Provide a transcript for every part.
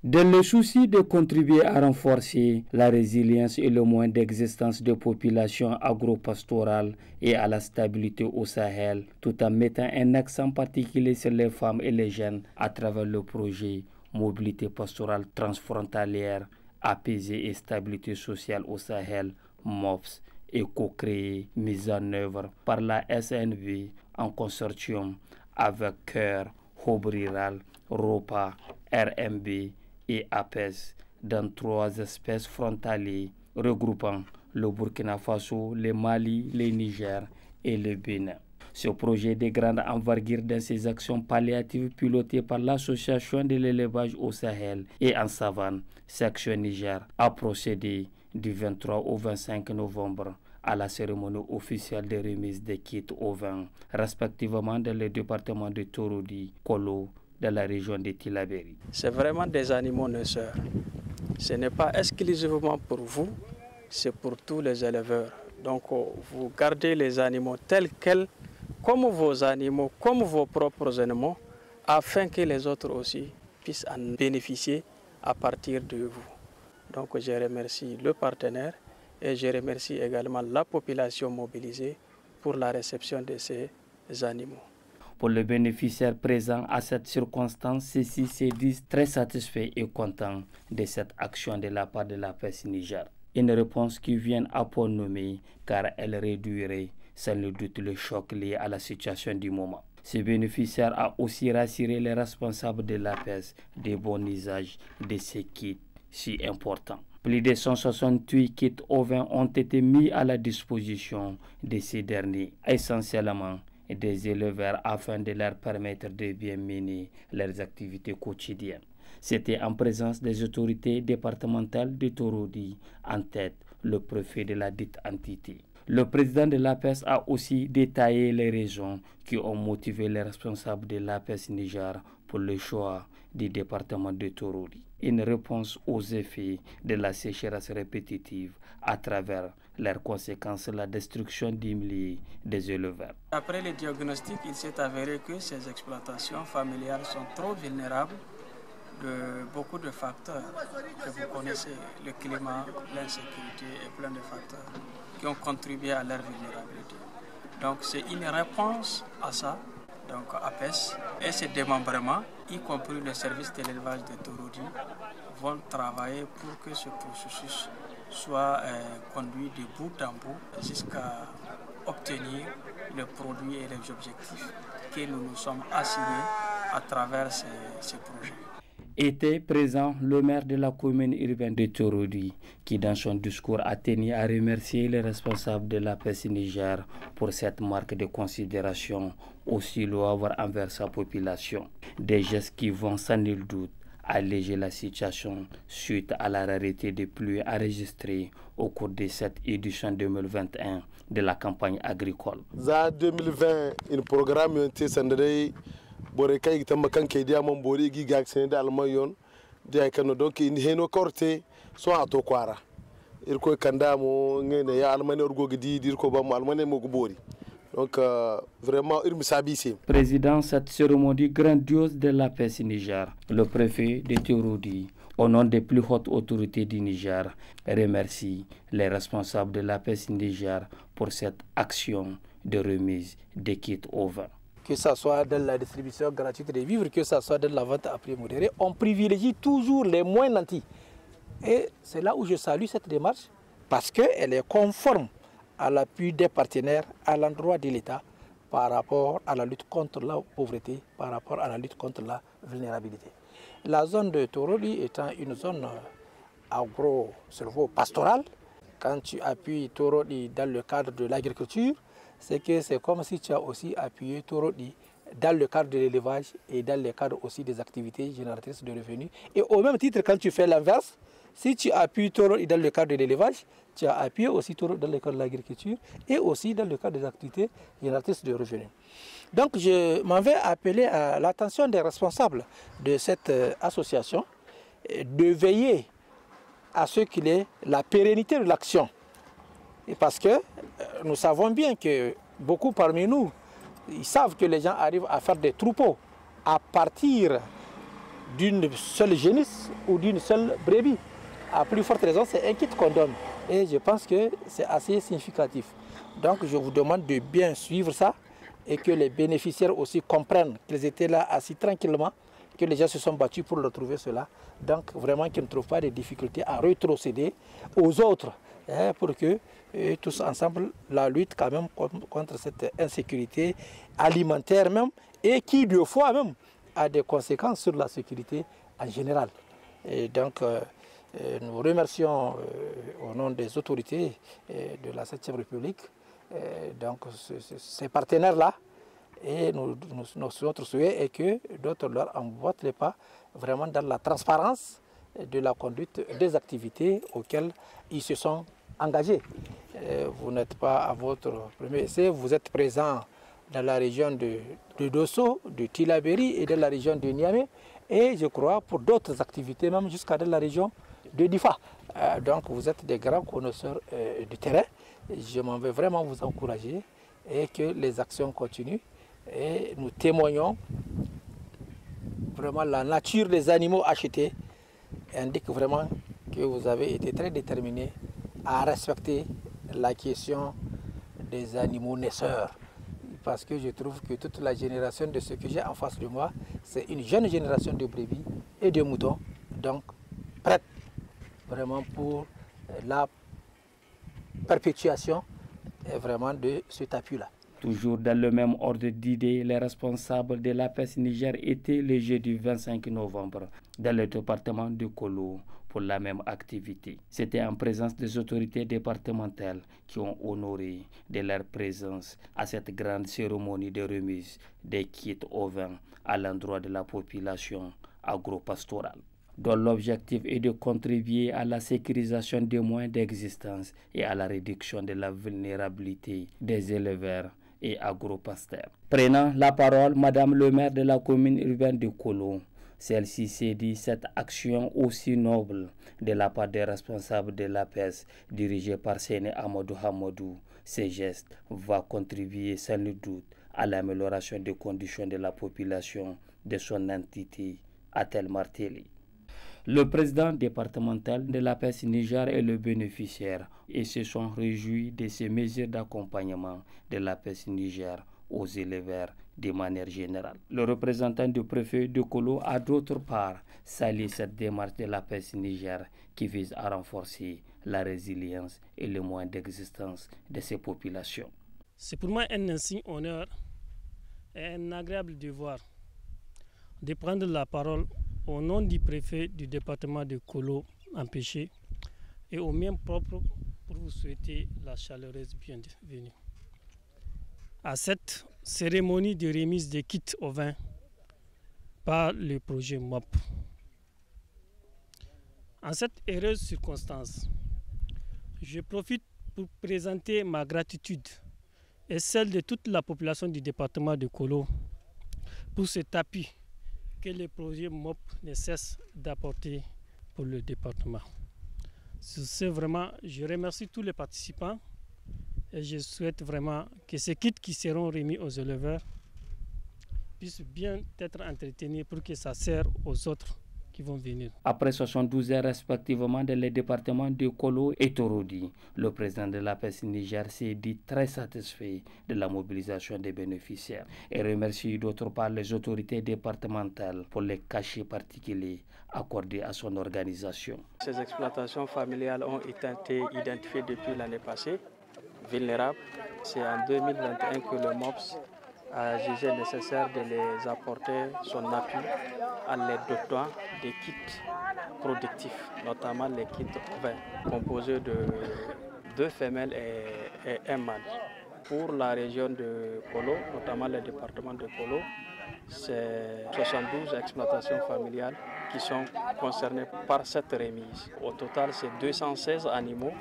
Dans le souci de contribuer à renforcer la résilience et le moyen d'existence des populations agro-pastorales et à la stabilité au Sahel, tout en mettant un accent particulier sur les femmes et les jeunes à travers le projet Mobilité pastorale transfrontalière, apaisée et stabilité sociale au Sahel, MOPS, et co-créé, mise en œuvre par la SNV en consortium avec COEUR, Hub Rural, ROPA, RMB et APES dans 3 espèces frontaliers regroupant le Burkina Faso, le Mali, le Niger et le Bénin. Ce projet de grande envergure dans ses actions palliatives pilotées par l'Association de l'élevage au Sahel et en savane, section Niger, a procédé du 23 au 25 novembre à la cérémonie officielle de remise des kits ovins, respectivement dans le département de Torodi, Kolo, dans la région de Tillabéri. C'est vraiment des animaux naisseurs. Ce n'est pas exclusivement pour vous, c'est pour tous les éleveurs. Donc vous gardez les animaux tels quels, comme vos animaux, comme vos propres animaux, afin que les autres aussi puissent en bénéficier à partir de vous. Donc je remercie le partenaire et je remercie également la population mobilisée pour la réception de ces animaux. Pour le bénéficiaire présent à cette circonstance, ceux-ci se disent très satisfaits et contents de cette action de la part de l'APES Niger. Une réponse qui vient à point nommé car elle réduirait sans le doute le choc lié à la situation du moment. Ce bénéficiaire a aussi rassuré les responsables de l'APES des bons usages de ces kits si importants. Plus de 168 kits ovins ont été mis à la disposition de ces derniers, essentiellement des éleveurs afin de leur permettre de bien mener leurs activités quotidiennes. C'était en présence des autorités départementales de Torodi, en tête le préfet de la dite entité. Le président de l'APES a aussi détaillé les raisons qui ont motivé les responsables de l'APES Niger pour le choix du département de Torodi. Une réponse aux effets de la sécheresse répétitive à travers leurs conséquences, la destruction des milliers des éleveurs. Après le diagnostic, il s'est avéré que ces exploitations familiales sont trop vulnérables de beaucoup de facteurs que vous connaissez, le climat, l'insécurité et plein de facteurs qui ont contribué à leur vulnérabilité. Donc c'est une réponse à ça, donc APES et ses démembrements, y compris le service de l'élevage de Torodi, vont travailler pour que ce processus soit conduit de bout en bout jusqu'à obtenir le produit et les objectifs que nous nous sommes assignés à travers ces projets. Était présent le maire de la commune urbaine de Torodi, qui dans son discours a tenu à remercier les responsables de l'APES Niger pour cette marque de considération aussi louable envers sa population. Des gestes qui vont sans nul doute alléger la situation suite à la rareté des pluies enregistrées au cours de cette édition 2021 de la campagne agricole. Za 2020, un programme été sandré bore kay tamba kanke dia mon bori gi gak sen dal mayon dia kano donc in heno korte so ato kwara ir ko kanda mo ngene ya almane orgo gidi dir ko bam almane mo go bori donc vraiment ir misabisi. Président cette cérémonie grandiose de l'APES Niger, le préfet de Torodi, au nom des plus hautes autorités du Niger, remercie les responsables de l'APES Niger pour cette action de remise des kits ovins. Que ce soit dans la distribution gratuite des vivres, que ce soit dans la vente à prix modéré, on privilégie toujours les moins nantis. Et c'est là où je salue cette démarche, parce qu'elle est conforme à l'appui des partenaires à l'endroit de l'État par rapport à la lutte contre la pauvreté, par rapport à la lutte contre la vulnérabilité. La zone de Torodi étant une zone agro-pastorale, quand tu appuies Torodi dans le cadre de l'agriculture, c'est que c'est comme si tu as aussi appuyé Torodi dans le cadre de l'élevage et dans le cadre aussi des activités génératrices de revenus. Et au même titre, quand tu fais l'inverse, si tu appuies Torodi dans le cadre de l'élevage, tu as appuyé aussi Torodi dans le cadre de l'agriculture et aussi dans le cadre des activités génératrices de revenus. Donc je m'en vais appeler à l'attention des responsables de cette association de veiller à ce qu'il y ait la pérennité de l'action. Et parce que nous savons bien que beaucoup parmi nous, ils savent que les gens arrivent à faire des troupeaux à partir d'une seule génisse ou d'une seule brebis. À plus forte raison, c'est un kit qu'on donne. Et je pense que c'est assez significatif. Donc je vous demande de bien suivre ça et que les bénéficiaires aussi comprennent qu'ils étaient là assis tranquillement, que les gens se sont battus pour retrouver cela. Donc vraiment qu'ils ne trouvent pas de difficultés à rétrocéder aux autres pour que tous ensemble la lutte quand même contre cette insécurité alimentaire même et qui deux fois même a des conséquences sur la sécurité en général. Et donc nous remercions au nom des autorités de la 7e République donc ces partenaires-là et notre souhait est que d'autres leur emboîtent les pas vraiment dans la transparence de la conduite des activités auxquelles ils se sont engagés. Vous n'êtes pas à votre premier essai, vous êtes présent dans la région de Dosso, de Tillabéri et de la région de Niamey et je crois pour d'autres activités même jusqu'à dans la région de Difa. Donc vous êtes des grands connaisseurs du terrain. Je m'en vais vraiment vous encourager et que les actions continuent et nous témoignons vraiment la nature des animaux achetés indique vraiment que vous avez été très déterminés à respecter la question des animaux naisseurs. Parce que je trouve que toute la génération de ce que j'ai en face de moi, c'est une jeune génération de brebis et de moutons, donc prête vraiment pour la perpétuation vraiment de cet appui-là. Toujours dans le même ordre d'idées, les responsables de l'APES Niger étaient le jeudi 25 novembre dans le département de Kolo pour la même activité. C'était en présence des autorités départementales qui ont honoré de leur présence à cette grande cérémonie de remise des kits au vin à l'endroit de la population agro-pastorale, dont l'objectif est de contribuer à la sécurisation des moyens d'existence et à la réduction de la vulnérabilité des éleveurs et agro-pasteurs. Prenant la parole, Madame le maire de la commune urbaine de Kolo, celle-ci s'est dit cette action aussi noble de la part des responsables de l'APES dirigée par Séné Amadou Hamadou. Ces gestes vont contribuer sans le doute à l'amélioration des conditions de la population de son entité, a-t-elle martelé. Le président départemental de l'APES Niger est le bénéficiaire et se sont réjouis de ces mesures d'accompagnement de l'APES Niger aux éleveurs de manière générale. Le représentant du préfet de Kolo a d'autre part salué cette démarche de l'APES Niger qui vise à renforcer la résilience et les moyens d'existence de ces populations. C'est pour moi un insigne honneur et un agréable devoir de prendre la parole au nom du préfet du département de Kolo empêché et au mien propre pour vous souhaiter la chaleureuse bienvenue à cette cérémonie de remise des kits au vin par le projet MOP. En cette heureuse circonstance, je profite pour présenter ma gratitude et celle de toute la population du département de Kolo pour cet appui que le projet MOP ne cesse d'apporter pour le département. Sur ce, vraiment, je remercie tous les participants et je souhaite vraiment que ces kits qui seront remis aux éleveurs puissent bien être entretenus pour que ça serve aux autres qui vont venir. Après 72 heures respectivement dans les départements de Kolo et Torodi, le président de l'APES Niger s'est dit très satisfait de la mobilisation des bénéficiaires et remercie d'autre part les autorités départementales pour les cachets particuliers accordés à son organisation. Ces exploitations familiales ont été identifiées depuis l'année passée, vulnérables. C'est en 2021 que le MOPS a jugé nécessaire de les apporter son appui en les dotant des kits productifs, notamment les kits vins, composés de 2 femelles et 1 mâle. Pour la région de Kolo, notamment le département de Kolo, c'est 72 exploitations familiales qui sont concernées par cette remise. Au total, c'est 216 animaux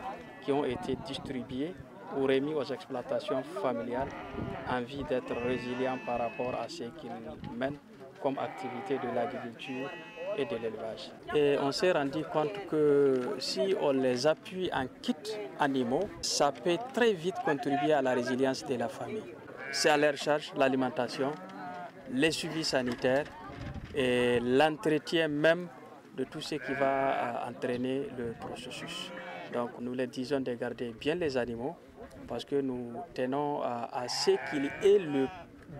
qui ont été distribués ou remis aux exploitations familiales en vue d'être résilients par rapport à ce qu'ils mènent comme activité de l'agriculture et de l'élevage. Et on s'est rendu compte que si on les appuie en kits animaux, ça peut très vite contribuer à la résilience de la famille. C'est à leur charge l'alimentation, les suivis sanitaires et l'entretien même de tout ce qui va entraîner le processus. Donc nous les disons de garder bien les animaux parce que nous tenons à ce qu'il y ait le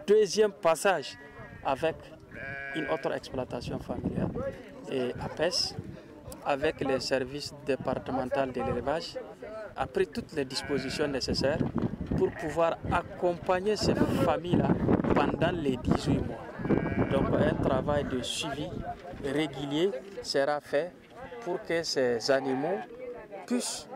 deuxième passage avec une autre exploitation familiale et APES avec les services départementaux de l'élevage a pris toutes les dispositions nécessaires pour pouvoir accompagner ces familles-là pendant les 18 mois. Donc un travail de suivi régulier sera fait pour que ces animaux puissent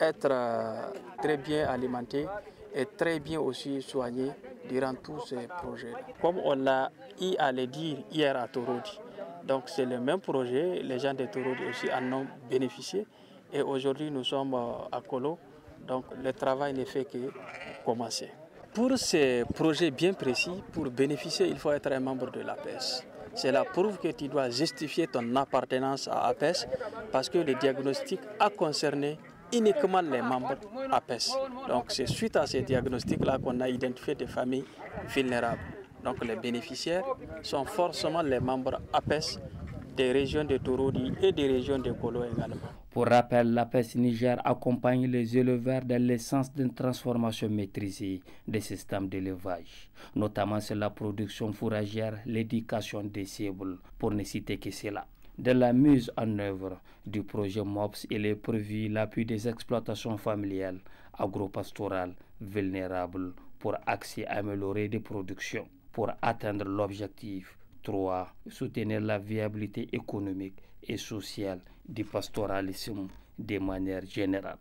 être très bien alimentés et très bien aussi soignés durant tous ces projets. Comme on l'a eu à le dire hier à Torodi, donc c'est le même projet, les gens de Torodi aussi en ont bénéficié et aujourd'hui nous sommes à Kolo, donc le travail ne fait que commencer. Pour ces projets bien précis, pour bénéficier, il faut être un membre de l'APES. C'est la preuve que tu dois justifier ton appartenance à APES parce que le diagnostic a concerné uniquement les membres APES. Donc c'est suite à ces diagnostics-là qu'on a identifié des familles vulnérables. Donc les bénéficiaires sont forcément les membres APES des régions de Torodi et des régions de Kolo également. Pour rappel, l'APES Niger accompagne les éleveurs dans l'essence d'une transformation maîtrisée des systèmes d'élevage, notamment sur la production fourragère, l'éducation des cibles, pour ne citer que cela. De la mise en œuvre du projet MOPS, il est prévu l'appui des exploitations familiales, agropastorales, vulnérables pour accès amélioré des productions. Pour atteindre l'objectif 3, soutenir la viabilité économique et sociale du pastoralisme de manière générale.